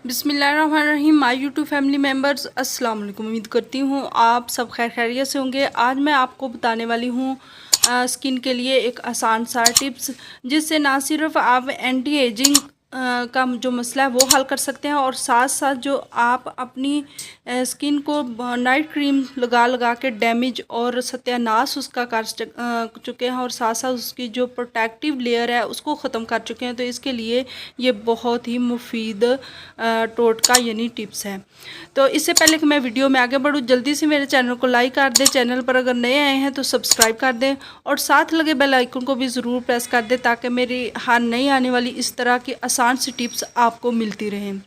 बिस्मिल्लाहिर्रहमानिर्रहीम। My YouTube family members, अस्सलाम वालेकुम। उम्मीद करती हूँ आप सब खैर खैरियत से होंगे। आज मैं आपको बताने वाली हूँ स्किन के लिए एक आसान सा टिप्स, जिससे ना सिर्फ आप एंटी एजिंग का जो मसला है वो हल कर सकते हैं, और साथ साथ जो आप अपनी स्किन को नाइट क्रीम लगा लगा के डैमेज और सत्यानाश उसका कर चुके हैं, और साथ साथ उसकी जो प्रोटेक्टिव लेयर है उसको ख़त्म कर चुके हैं। तो इसके लिए ये बहुत ही मुफीद टोटका यानी टिप्स है। तो इससे पहले कि मैं वीडियो में आगे बढ़ूँ, जल्दी से मेरे चैनल को लाइक कर दें, चैनल पर अगर नए आए हैं तो सब्सक्राइब कर दें, और साथ लगे बेल आइकन को भी ज़रूर प्रेस कर दें, ताकि मेरी हर नई आने वाली इस तरह की आसान सी टिप्स आपको मिलती रहें।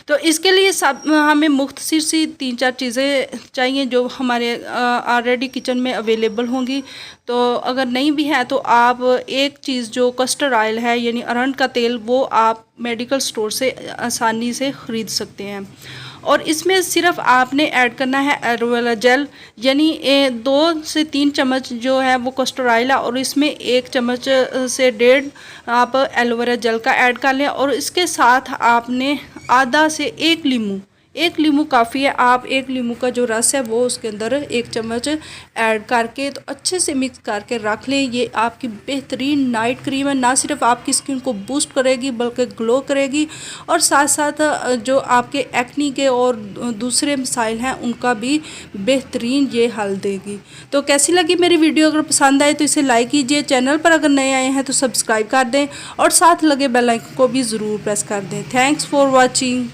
तो इसके लिए सब हमें मुख्तसर सी 3-4 चीज़ें चाहिए जो हमारे ऑलरेडी किचन में अवेलेबल होंगी। तो अगर नहीं भी है तो आप एक चीज़ जो कस्टर्ड ऑयल है यानी अरंड का तेल, वो आप मेडिकल स्टोर से आसानी से ख़रीद सकते हैं। और इसमें सिर्फ आपने ऐड करना है एलोवेरा जेल, यानी 2 से 3 चम्मच जो है वो कस्टर्ड ऑयल है, और इसमें 1 चम्मच से 1.5 आप एलोवेरा जेल का ऐड कर लें। और इसके साथ आपने आधा से 1 लीमू काफ़ी है। आप 1 लीमू का जो रस है वो उसके अंदर 1 चम्मच ऐड करके तो अच्छे से मिक्स करके रख लें। ये आपकी बेहतरीन नाइट क्रीम है, ना सिर्फ आपकी स्किन को बूस्ट करेगी बल्कि ग्लो करेगी, और साथ साथ जो आपके एक्नी के और दूसरे मसाइल हैं उनका भी बेहतरीन ये हल देगी। तो कैसी लगी मेरी वीडियो? अगर पसंद आए तो इसे लाइक कीजिए, चैनल पर अगर नए आए हैं तो सब्सक्राइब कर दें, और साथ लगे बेल आइकन को भी ज़रूर प्रेस कर दें। Thanks for watching.